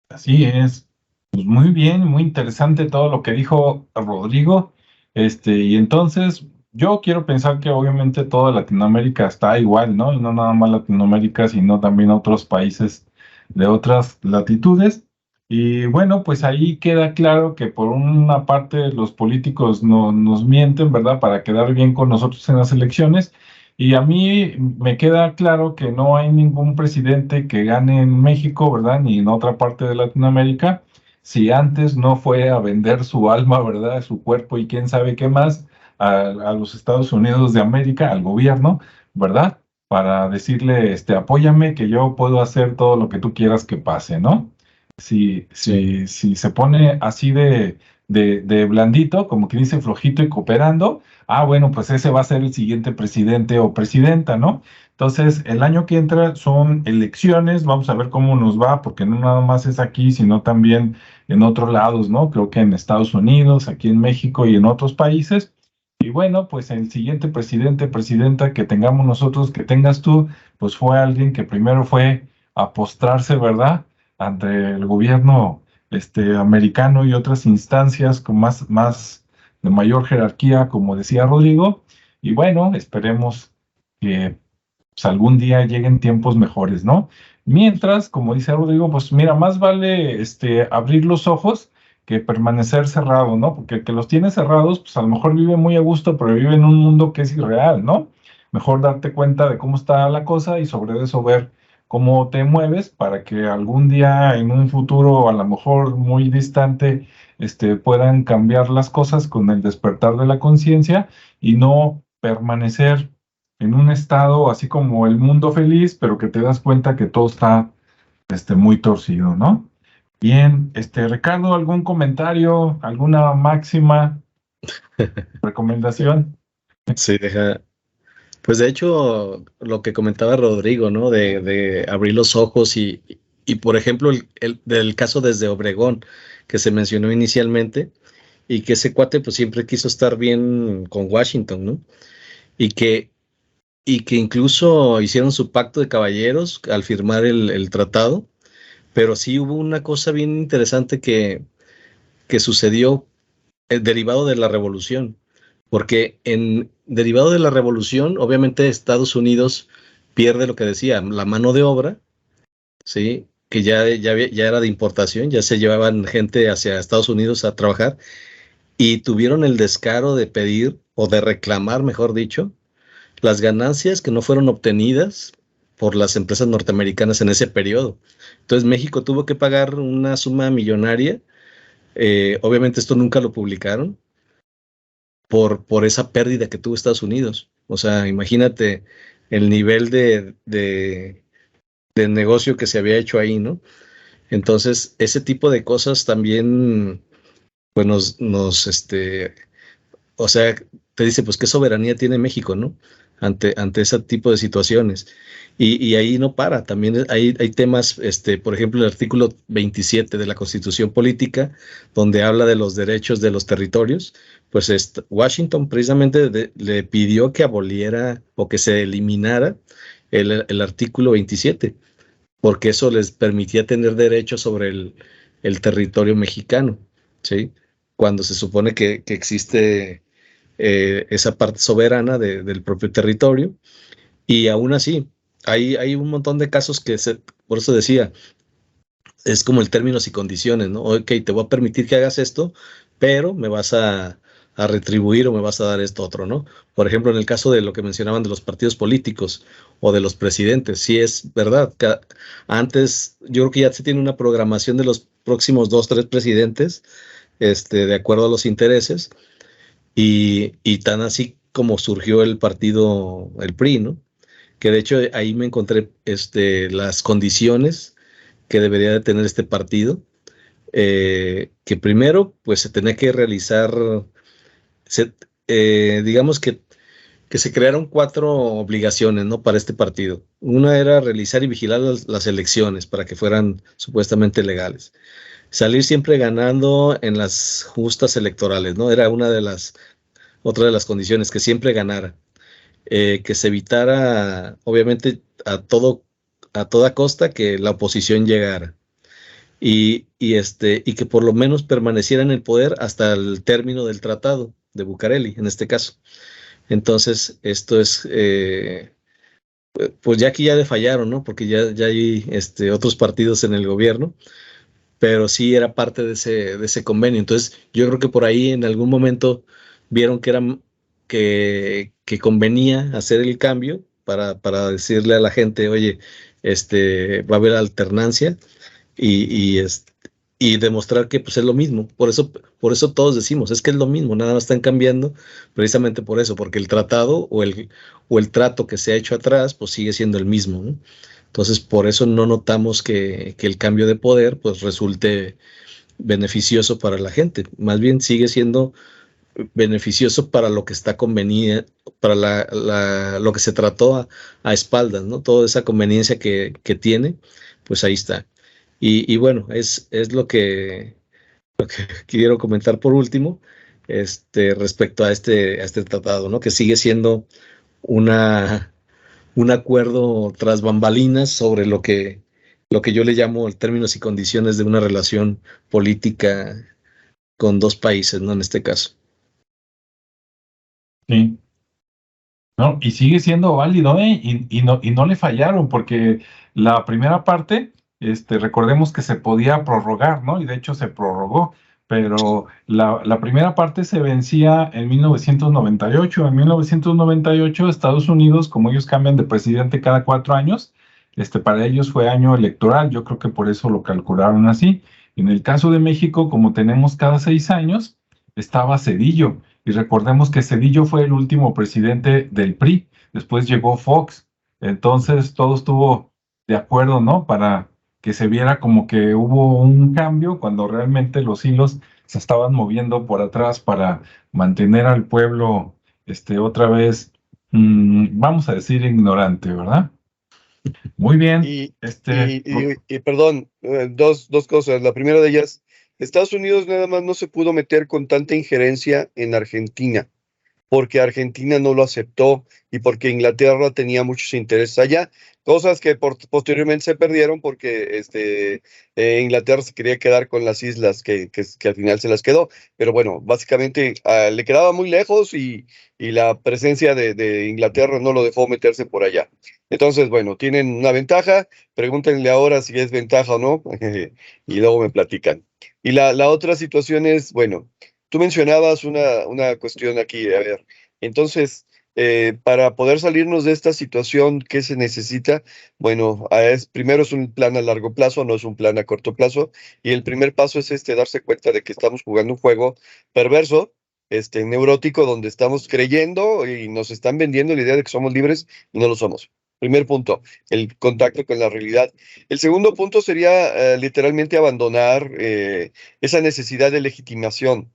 A: Así es. Pues muy bien, muy interesante todo lo que dijo Rodrigo. Y entonces yo quiero pensar que obviamente toda Latinoamérica está igual, ¿no? Y no nada más Latinoamérica, sino también otros países de otras latitudes. Y bueno, pues ahí queda claro que por una parte los políticos no, nos mienten, ¿verdad? Para quedar bien con nosotros en las elecciones. Y a mí me queda claro que no hay ningún presidente que gane en México, ¿verdad? Ni en otra parte de Latinoamérica, si antes no fue a vender su alma, ¿verdad? Su cuerpo y quién sabe qué más a los Estados Unidos de América, al gobierno, ¿verdad? Para decirle, apóyame que yo puedo hacer todo lo que tú quieras que pase, ¿no? Si se pone así de blandito, como que dice flojito y cooperando, bueno, pues ese va a ser el siguiente presidente o presidenta, ¿no? Entonces, el año que entra son elecciones, vamos a ver cómo nos va, porque no nada más es aquí, sino también en otros lados, ¿no? Creo que en Estados Unidos, aquí en México y en otros países. Y bueno, pues el siguiente presidente, presidenta que tengamos nosotros, que tengas tú, pues fue alguien que primero fue a postrarse, ¿verdad? Ante el gobierno americano y otras instancias con más de mayor jerarquía, como decía Rodrigo. Y bueno, esperemos que pues, algún día lleguen tiempos mejores, ¿no? Mientras, como dice Rodrigo, pues mira, más vale abrir los ojos que permanecer cerrado, ¿no? Porque el que los tiene cerrados, pues a lo mejor vive muy a gusto, pero vive en un mundo que es irreal, ¿no? Mejor darte cuenta de cómo está la cosa y sobre eso ver cómo te mueves para que algún día en un futuro, a lo mejor muy distante, puedan cambiar las cosas con el despertar de la conciencia y no permanecer en un estado así como el mundo feliz, pero que te das cuenta que todo está muy torcido, ¿no? Bien, Ricardo, ¿algún comentario, alguna máxima, recomendación?
C: Sí, pues de hecho, lo que comentaba Rodrigo, ¿no? De abrir los ojos y por ejemplo, del caso desde Obregón, que se mencionó inicialmente, y que ese cuate pues siempre quiso estar bien con Washington, ¿no? Y que, y que incluso hicieron su pacto de caballeros al firmar el tratado, pero sí hubo una cosa bien interesante que sucedió derivado de la revolución, porque derivado de la revolución, obviamente Estados Unidos pierde lo que decía, la mano de obra, ¿sí? Que ya era de importación, ya se llevaban gente hacia Estados Unidos a trabajar y tuvieron el descaro de pedir o de reclamar, mejor dicho, las ganancias que no fueron obtenidas por las empresas norteamericanas en ese periodo. Entonces México tuvo que pagar una suma millonaria. Obviamente esto nunca lo publicaron por esa pérdida que tuvo Estados Unidos. O sea, imagínate el nivel de negocio que se había hecho ahí, ¿no? Entonces, ese tipo de cosas también, pues o sea, te dice, pues, ¿qué soberanía tiene México, no? Ante ese tipo de situaciones. Y ahí no para, también hay temas, por ejemplo, el artículo 27 de la Constitución Política, donde habla de los derechos de los territorios, pues Washington precisamente le pidió que aboliera o que se eliminara el artículo 27, porque eso les permitía tener derechos sobre el territorio mexicano, ¿sí? Cuando se supone que existe esa parte soberana del propio territorio. Y aún así, hay un montón de casos por eso decía, es como el términos y condiciones, ¿no? Ok, te voy a permitir que hagas esto, pero me vas a retribuir o me vas a dar esto otro, ¿no? Por ejemplo, en el caso de lo que mencionaban de los partidos políticos o de los presidentes, sí es verdad. Antes, yo creo que ya se tiene una programación de los próximos 2, 3 presidentes, de acuerdo a los intereses, y tan así como surgió el partido, el PRI, ¿no? Que de hecho ahí me encontré las condiciones que debería de tener este partido, que primero pues se tenía que realizar, digamos que se crearon 4 obligaciones, ¿no? Para este partido. Una era realizar y vigilar las elecciones para que fueran supuestamente legales. Salir siempre ganando en las justas electorales, ¿no? Era otra de las condiciones, que siempre ganara. Que se evitara, obviamente, a toda costa que la oposición llegara. Y que por lo menos permaneciera en el poder hasta el término del tratado de Bucareli, en este caso. Entonces, esto es, pues ya aquí ya le fallaron, ¿no? Porque ya hay otros partidos en el gobierno, pero sí era parte de ese convenio. Entonces, yo creo que por ahí en algún momento vieron que convenía hacer el cambio para decirle a la gente, oye, va a haber alternancia y demostrar que pues es lo mismo. Por eso todos decimos, es que es lo mismo, nada más están cambiando precisamente por eso, porque el tratado o el trato que se ha hecho atrás, pues sigue siendo el mismo, ¿no? Entonces, por eso no notamos que el cambio de poder pues resulte beneficioso para la gente. Más bien sigue siendo beneficioso para lo que está conveniente, para lo que se trató a espaldas, ¿no? Toda esa conveniencia que tiene, pues ahí está. Y bueno, es lo que quiero comentar por último, respecto a este tratado, ¿no? Que sigue siendo un acuerdo tras bambalinas sobre lo que lo que yo le llamo términos y condiciones de una relación política con dos países, ¿no? En este caso.
A: Sí. No, y sigue siendo válido, ¿eh? Y no le fallaron, porque la primera parte, recordemos que se podía prorrogar, ¿no? Y de hecho se prorrogó, pero la primera parte se vencía en 1998. En 1998, Estados Unidos, como ellos cambian de presidente cada 4 años, para ellos fue año electoral. Yo creo que por eso lo calcularon así. En el caso de México, como tenemos cada 6 años, estaba Cedillo. Y recordemos que Cedillo fue el último presidente del PRI, después llegó Fox, entonces todo estuvo de acuerdo, ¿no? Para que se viera como que hubo un cambio cuando realmente los hilos se estaban moviendo por atrás para mantener al pueblo, otra vez, vamos a decir, ignorante, ¿verdad? Muy bien,
B: Y, perdón, dos cosas. La primera de ellas, Estados Unidos nada más no se pudo meter con tanta injerencia en Argentina, porque Argentina no lo aceptó y porque Inglaterra tenía muchos intereses allá, cosas que posteriormente se perdieron porque Inglaterra se quería quedar con las islas que al final se las quedó, pero bueno, básicamente le quedaba muy lejos y la presencia de Inglaterra no lo dejó meterse por allá. Entonces, bueno, tienen una ventaja, pregúntenle ahora si es ventaja o no, y luego me platican. Y la otra situación es, bueno, tú mencionabas una cuestión aquí, a ver, entonces, para poder salirnos de esta situación, ¿qué se necesita? Bueno, primero es un plan a largo plazo, no es un plan a corto plazo, y el primer paso es darse cuenta de que estamos jugando un juego perverso, neurótico, donde estamos creyendo y nos están vendiendo la idea de que somos libres y no lo somos. Primer punto, el contacto con la realidad. El segundo punto sería literalmente abandonar esa necesidad de legitimación.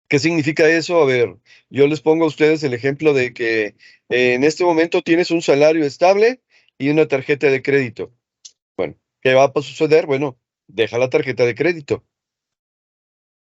B: ¿Qué significa eso? A ver, yo les pongo a ustedes el ejemplo de que en este momento tienes un salario estable y una tarjeta de crédito. Bueno, ¿qué va a suceder? Bueno, deja la tarjeta de crédito.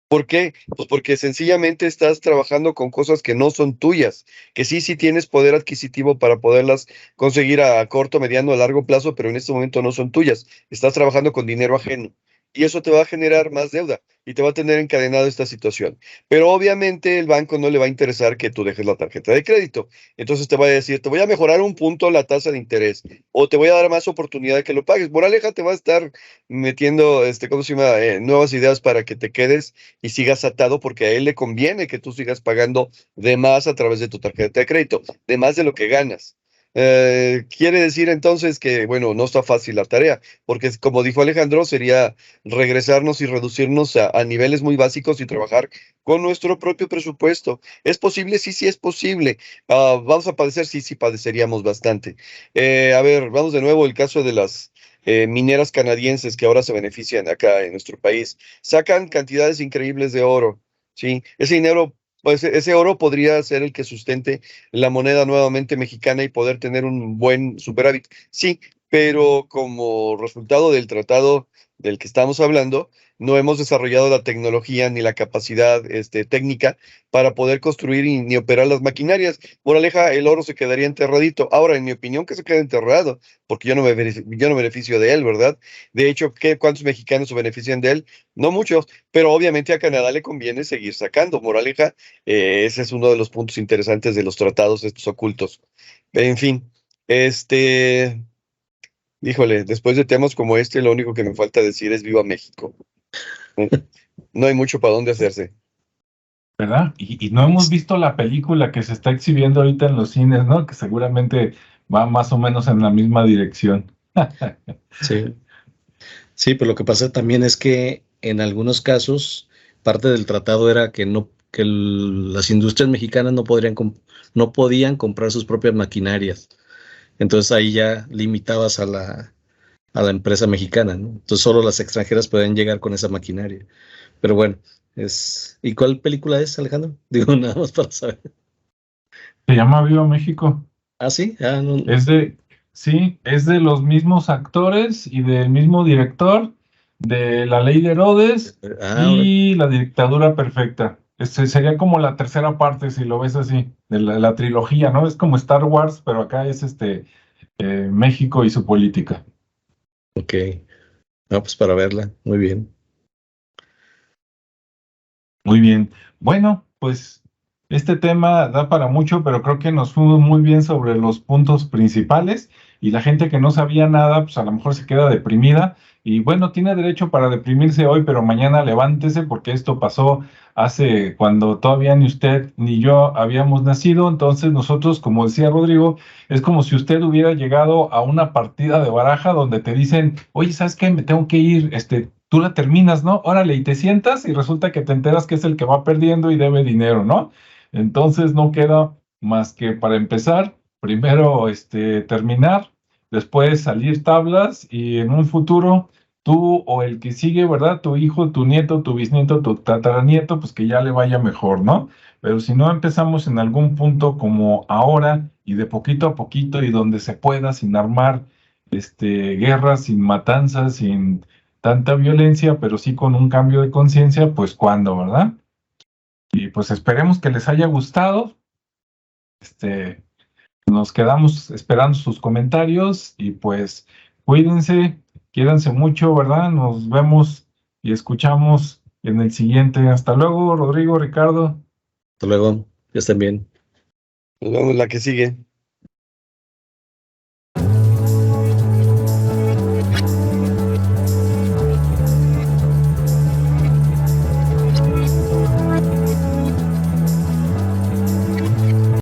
B: ¿Por qué? Pues porque sencillamente estás trabajando con cosas que no son tuyas, que sí tienes poder adquisitivo para poderlas conseguir a corto, mediano, a largo plazo, pero en este momento no son tuyas. Estás trabajando con dinero ajeno y eso te va a generar más deuda y te va a tener encadenado esta situación. Pero obviamente el banco no le va a interesar que tú dejes la tarjeta de crédito. Entonces te va a decir, te voy a mejorar un punto la tasa de interés o te voy a dar más oportunidad de que lo pagues. Moraleja, te va a estar metiendo, ¿cómo se llama? Nuevas ideas para que te quedes y sigas atado porque a él le conviene que tú sigas pagando de más a través de tu tarjeta de crédito, de más de lo que ganas. Quiere decir entonces que, bueno, no está fácil la tarea, porque como dijo Alejandro, sería regresarnos y reducirnos a niveles muy básicos y trabajar con nuestro propio presupuesto. ¿Es posible? Sí es posible. ¿Vamos a padecer? Sí padeceríamos bastante. A ver, vamos de nuevo el caso de las mineras canadienses que ahora se benefician acá en nuestro país. Sacan cantidades increíbles de oro, ¿sí? Ese dinero, pues ese oro podría ser el que sustente la moneda nuevamente mexicana y poder tener un buen superávit. Sí, pero como resultado del tratado del que estamos hablando, no hemos desarrollado la tecnología ni la capacidad técnica para poder construir ni operar las maquinarias. Moraleja, el oro se quedaría enterradito. Ahora, en mi opinión, que se quede enterrado, porque yo no beneficio de él, ¿verdad? De hecho, ¿cuántos mexicanos se benefician de él? No muchos, pero obviamente a Canadá le conviene seguir sacando. Moraleja, ese es uno de los puntos interesantes de los tratados estos ocultos. En fin, híjole, después de temas como este, lo único que me falta decir es viva México. No hay mucho para dónde hacerse.
A: ¿Verdad? Y no hemos visto la película que se está exhibiendo ahorita en los cines, ¿no? Que seguramente va más o menos en la misma dirección.
C: Sí. Sí, pero lo que pasa también es que en algunos casos parte del tratado era que las industrias mexicanas no podían comprar sus propias maquinarias. Entonces ahí ya limitabas a la empresa mexicana, ¿no? Entonces solo las extranjeras pueden llegar con esa maquinaria. Pero bueno, ¿y cuál película es, Alejandro? Digo, nada más para saber.
A: Se llama Viva México.
C: Ah, sí, no.
A: Sí, es de los mismos actores y del mismo director de La Ley de Herodes
C: Ahora.
A: y La Dictadura Perfecta. Sería como la tercera parte, si lo ves así, de la trilogía, ¿no? Es como Star Wars, pero acá es México y su política.
C: Ok. No, pues para verla. Muy bien.
A: Muy bien. Bueno, pues este tema da para mucho, pero creo que nos fuimos muy bien sobre los puntos principales y la gente que no sabía nada, pues a lo mejor se queda deprimida y bueno, tiene derecho para deprimirse hoy, pero mañana levántese porque esto pasó hace cuando todavía ni usted ni yo habíamos nacido. Entonces nosotros, como decía Rodrigo, es como si usted hubiera llegado a una partida de baraja donde te dicen, oye, ¿sabes qué? Me tengo que ir, tú la terminas, ¿no? Órale, y te sientas y resulta que te enteras que es el que va perdiendo y debe dinero, ¿no? Entonces no queda más que para empezar, primero terminar, después salir tablas y en un futuro tú o el que sigue, ¿verdad? Tu hijo, tu nieto, tu bisnieto, tu tataranieto, pues que ya le vaya mejor, ¿no? Pero si no empezamos en algún punto como ahora y de poquito a poquito y donde se pueda, sin armar guerras, sin matanzas, sin tanta violencia, pero sí con un cambio de conciencia, pues cuándo, ¿verdad? Y pues esperemos que les haya gustado. Este, Nos quedamos esperando sus comentarios y pues cuídense, quiéranse mucho, ¿verdad? Nos vemos y escuchamos en el siguiente. Hasta luego, Rodrigo, Ricardo.
C: Hasta luego. Ya estén bien.
B: Nos vemos la que sigue.